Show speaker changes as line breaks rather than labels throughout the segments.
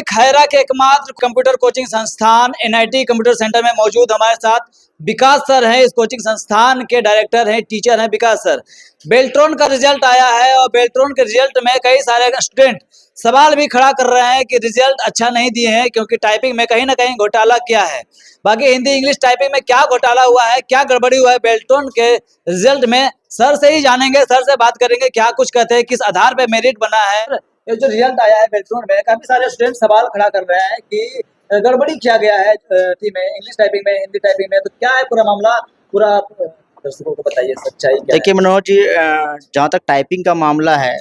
खैरा के एकमात्र computer coaching संस्थान एनआईटी कंप्यूटर सेंटर में मौजूद हमारे साथ विकास सर हैं। इस कोचिंग संस्थान के डायरेक्टर हैं, टीचर हैं विकास सर। बेल्ट्रॉन का रिजल्ट आया है और बेल्ट्रॉन के रिजल्ट में कई सारे स्टूडेंट सवाल भी खड़ा कर रहे हैं कि रिजल्ट अच्छा नहीं दिए हैं क्योंकि टाइपिंग में कहीं ना कहीं घोटाला किया है। बाकी हिंदी इंग्लिश टाइपिंग में क्या घोटाला हुआ है, क्या गड़बड़ी हुआ है बेल्ट्रॉन के रिजल्ट में, सर से ही जानेंगे, सर से बात करेंगे क्या कुछ कहते हैं, किस आधार पे मेरिट बना है। ये जो रिजल्ट आया है बेल्ट्रॉन में, काफी सारे स्टूडेंट सवाल खड़ा कर रहे हैं कि गड़बड़ी किया गया है थी में इंग्लिश टाइपिंग में, हिंदी टाइपिंग में, तो क्या है पूरा मामला, पूरा दर्शकों को बताइए सच्चाई क्या है।
देखिए मनोज जी, जहाँ तक टाइपिंग का मामला है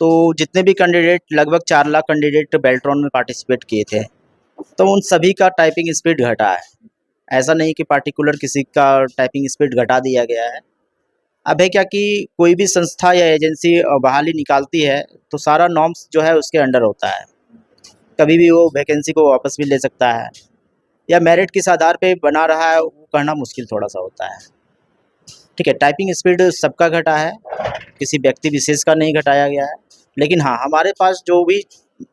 तो जितने भी कैंडिडेट, लगभग 4 लाख कैंडिडेट बेल्ट्रॉन में पार्टिसिपेट किए थे, तो उन सभी का टाइपिंग स्पीड घटा है। ऐसा नहीं कि पार्टिकुलर किसी का टाइपिंग स्पीड घटा दिया गया है। अब है क्या कि कोई भी संस्था या एजेंसी बहाली निकालती है तो सारा नॉर्म्स जो है उसके अंडर होता है। कभी भी वो वैकेंसी को वापस भी ले सकता है या मेरिट किस आधार पे बना रहा है वो कहना मुश्किल थोड़ा सा होता है। ठीक है, टाइपिंग स्पीड सबका घटा है, किसी व्यक्ति विशेष का नहीं घटाया गया है। लेकिन हाँ, हमारे पास जो भी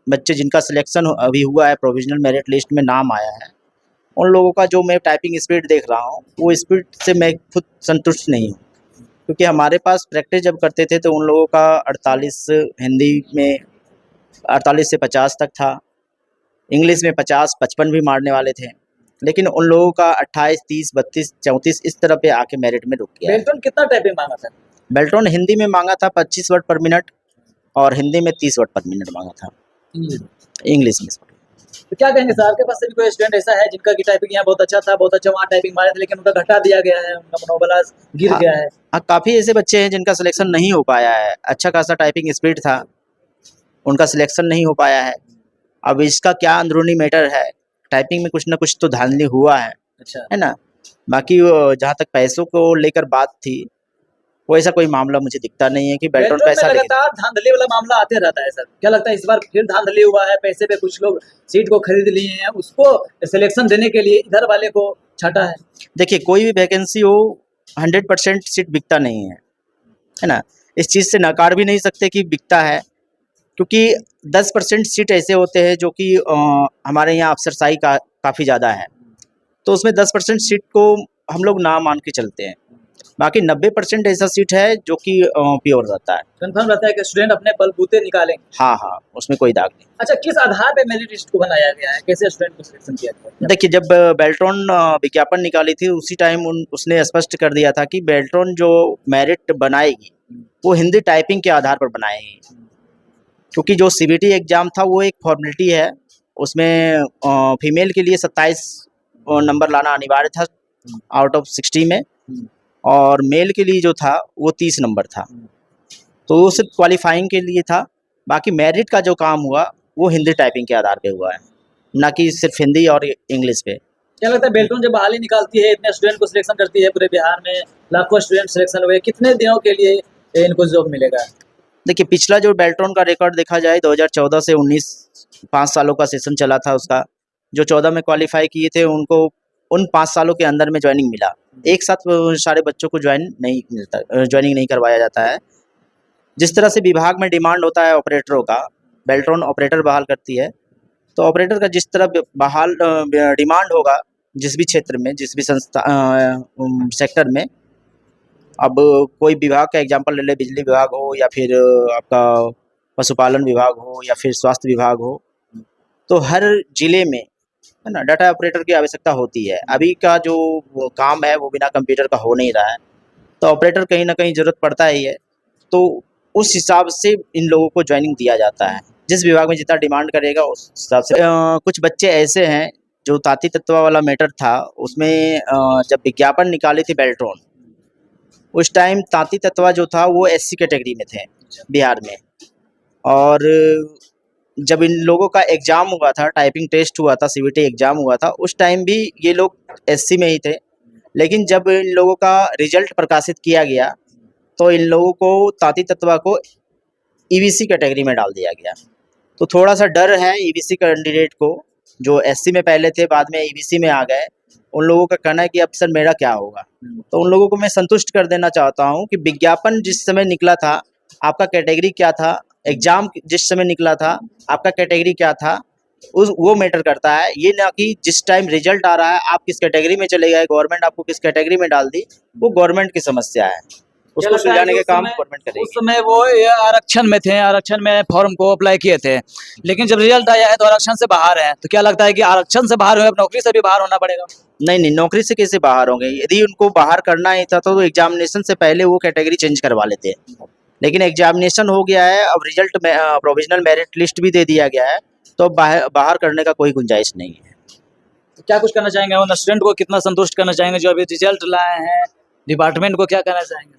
बच्चे जिनका सिलेक्शन अभी हुआ है, प्रोविजनल मेरिट लिस्ट में नाम आया है, उन लोगों का जो मैं टाइपिंग स्पीड देख रहा हूँ वो स्पीड से मैं खुद संतुष्ट नहीं हूँ। क्योंकि हमारे पास प्रैक्टिस जब करते थे तो उन लोगों का 48 हिंदी में 48 से 50 तक था, इंग्लिश में 50-55 भी मारने वाले थे, लेकिन उन लोगों का 28, 30, 32, 34 इस तरह पे आके मेरिट में रुक गया।
बेल्ट्रॉन कितना टाइपिंग मांगा था?
बेल्ट्रॉन हिंदी में मांगा था 25 वर्ड पर मिनट और हिंदी में 30 वर्ड पर मिनट मांगा था, इंग्लिश में।
तो क्या कहेंगे सर, आपके पास से भी कोई स्टूडेंट ऐसा है जिनका की टाइपिंग यहाँ बहुत अच्छा था, बहुत अच्छा वहाँ टाइपिंग मारे थे, लेकिन उनका घटा दिया गया है, उनका मनोबल गिर गया है?
हाँ, काफ़ी ऐसे बच्चे हैं जिनका सिलेक्शन नहीं हो पाया है। अच्छा खासा टाइपिंग स्पीड था, उनका सिलेक्शन नहीं हो पाया है। अब इसका क्या अंदरूनी मैटर है, टाइपिंग में कुछ ना कुछ तो धांधली हुआ है।
अच्छा
है ना। बाकी जहाँ तक पैसों को लेकर बात थी, वो ऐसा कोई मामला मुझे दिखता नहीं है कि बेल्ट्रॉन पैसा लेके।
लगातार धांधली वाला मामला आते रहता है सर, क्या लगता है इस बार फिर धांधली हुआ है? पैसे पे कुछ लोग सीट को खरीद लिए हैं, उसको सिलेक्शन देने के लिए इधर वाले को छाटा है।
देखिए, कोई भी वैकेंसी हो 100% सीट बिकता नहीं है ना। इस चीज़ से नकार भी नहीं सकते कि बिकता है, क्योंकि 10% सीट ऐसे होते हैं जो कि हमारे यहाँ अफसरशाही का काफ़ी ज़्यादा है, तो उसमें 10% सीट को हम लोग ना मान के चलते हैं। बाकी 90% ऐसा सीट है जो कि प्योर रहता है,
कंफर्म रहता है कि स्टूडेंट अपने बलबूते निकालें।
हाँ हाँ, उसमें कोई दाग नहीं।
अच्छा, किस आधार पे मेरिट लिस्ट को बनाया गया है, कैसे स्टूडेंट को सिलेक्शन किया गया?
देखिए, जब बेल्ट्रॉन विज्ञापन निकाली थी उसी टाइम उसने स्पष्ट कर दिया था कि बेल्ट्रॉन जो मेरिट बनाएगी वो हिंदी टाइपिंग के आधार पर बनाएगी, क्योंकि जो सीबीटी एग्ज़ाम था वो एक फॉर्मेलिटी है। उसमें फीमेल के लिए 27 नंबर लाना अनिवार्य था आउट ऑफ 60 में, और मेल के लिए जो था वो 30 नंबर था, तो वो सिर्फ क्वालिफाइंग के लिए था। बाकी मेरिट का जो काम हुआ वो हिंदी टाइपिंग के आधार पे हुआ है, ना कि सिर्फ हिंदी और इंग्लिश पे।
क्या लगता है बेल्ट्रॉन जब बहाली निकालती है, इतने स्टूडेंट को सिलेक्शन करती है, पूरे बिहार में लाखों स्टूडेंट सिलेक्शन हुए, कितने दिनों के लिए इनको जॉब मिलेगा?
देखिए, पिछला जो बेल्ट्रॉन का रिकॉर्ड देखा जाए 2014 से 19, 5 सालों का सेशन चला था उसका। जो 14 में क्वालिफाई किए थे उनको उन 5 सालों के अंदर में ज्वाइनिंग मिला। एक साथ सारे बच्चों को ज्वाइनिंग नहीं करवाया जाता है। जिस तरह से विभाग में डिमांड होता है ऑपरेटरों का, बेल्ट्रॉन ऑपरेटर बहाल करती है, तो ऑपरेटर का जिस तरह बहाल डिमांड होगा जिस भी क्षेत्र में, जिस भी संस्था सेक्टर में, अब कोई विभाग का एग्जांपल ले ले, बिजली विभाग हो या फिर आपका पशुपालन विभाग हो या फिर स्वास्थ्य विभाग हो, तो हर जिले में, है ना, डाटा ऑपरेटर की आवश्यकता होती है। अभी का जो वो काम है वो बिना कंप्यूटर का हो नहीं रहा है, तो ऑपरेटर कहीं ना कहीं ज़रूरत पड़ता ही है। तो उस हिसाब से इन लोगों को ज्वाइनिंग दिया जाता है, जिस विभाग में जितना डिमांड करेगा उस हिसाब से। कुछ बच्चे ऐसे हैं जो ताती तत्वा वाला मैटर था उसमें, जब विज्ञापन निकाली थी बेल्ट्रॉन, उस टाइम ताती तत्वा जो था वो एससी कैटेगरी में थे बिहार में, और जब इन लोगों का एग्ज़ाम हुआ था, टाइपिंग टेस्ट हुआ था, सीबीटी एग्ज़ाम हुआ था, उस टाइम भी ये लोग एससी में ही थे। लेकिन जब इन लोगों का रिजल्ट प्रकाशित किया गया तो इन लोगों को ताती तत्वा को ईबीसी कैटेगरी में डाल दिया गया। तो थोड़ा सा डर है ईबीसी कैंडिडेट को, जो एससी में पहले थे बाद में ईबीसी में आ गए, उन लोगों का कहना है कि अब सर मेरा क्या होगा। तो उन लोगों को मैं संतुष्ट कर देना चाहता हूं कि विज्ञापन जिस समय निकला था आपका कैटेगरी क्या था, एग्जाम जिस समय निकला था आपका कैटेगरी क्या था, वो मैटर करता है, ये ना कि जिस टाइम रिजल्ट आ रहा है आप किस कैटेगरी में चले गए, गवर्नमेंट आपको किस कैटेगरी में डाल दी, वो गवर्नमेंट की समस्या है,
क्या
उसको
लगता है
सुलझाने
कि
के
उस
काम
समय
गवर्नमेंट
उस
करेगी।
समय वो ये आरक्षण में थे, आरक्षण में फॉर्म को अप्लाई किए थे, लेकिन जब रिजल्ट आया है तो आरक्षण से बाहर है, तो क्या लगता है कि आरक्षण से बाहर हुए अब नौकरी से भी बाहर होना पड़ेगा?
नहीं नहीं, नौकरी से कैसे बाहर होंगे? यदि उनको बाहर करना ही था तो एग्जामिनेशन से पहले वो कैटेगरी चेंज करवा लेते, लेकिन एग्जामिनेशन हो गया है, अब रिजल्ट में प्रोविजनल मेरिट लिस्ट भी दे दिया गया है, तो बाहर करने का कोई गुंजाइश नहीं है।
तो क्या कुछ करना चाहेंगे उन स्टूडेंट को, कितना संतुष्ट करना चाहेंगे जो अभी रिजल्ट लाए हैं? डिपार्टमेंट को क्या कहना चाहेंगे?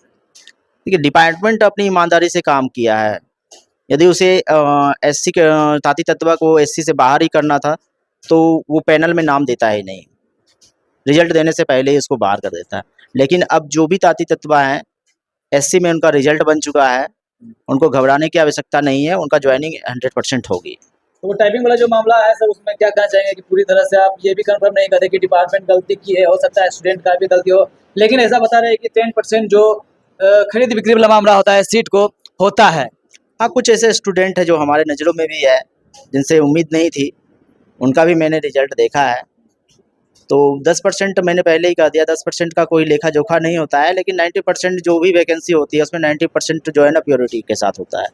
देखिए, डिपार्टमेंट अपनी ईमानदारी से काम किया है। यदि उसे एससी के ताती तत्वा को एससी से बाहर ही करना था तो वो पैनल में नाम देता ही नहीं, रिजल्ट देने से पहले ही उसको बाहर कर देता है। लेकिन अब जो भी ताती तत्वा हैं, एससी में उनका रिजल्ट बन चुका है, उनको घबराने की आवश्यकता नहीं है, उनका ज्वाइनिंग 100% होगी।
तो वो टाइपिंग वाला जो मामला है सर, उसमें क्या कहना चाहेंगे कि पूरी तरह से आप ये भी कंफर्म नहीं करते कि डिपार्टमेंट गलती की है, हो सकता है स्टूडेंट का भी गलती हो, लेकिन ऐसा बता रहे हैं कि 10% जो खरीद बिक्री वाला मामला होता है सीट को, होता है।
हाँ, कुछ ऐसे स्टूडेंट हैं जो हमारे नज़रों में भी है, जिनसे उम्मीद नहीं थी, उनका भी मैंने रिजल्ट देखा है। तो 10% मैंने पहले ही कह दिया, 10% का कोई लेखा जोखा नहीं होता है, लेकिन 90% जो भी वैकेंसी होती है उसमें 90% जो है ना प्योरिटी के साथ होता है।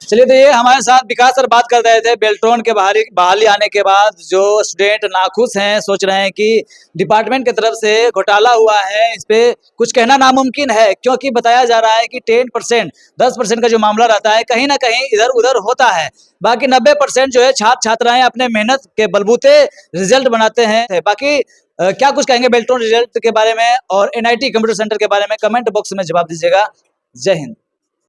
चलिए, तो ये हमारे साथ विकास सर बात कर रहे थे। बेल्ट्रॉन के बहाली आने के बाद जो स्टूडेंट नाखुश हैं, सोच रहे हैं कि डिपार्टमेंट की तरफ से घोटाला हुआ है, इस पे कुछ कहना नामुमकिन है, क्योंकि बताया जा रहा है कि 10% का जो मामला रहता है कहीं ना कहीं इधर उधर होता है, बाकी 90% जो है छात्र छात्राएं अपने मेहनत के बलबूते रिजल्ट बनाते हैं। बाकी क्या कुछ कहेंगे बेल्ट्रॉन रिजल्ट के बारे में और NIT कंप्यूटर सेंटर के बारे में, कमेंट बॉक्स में जवाब दीजिएगा। जय हिंद।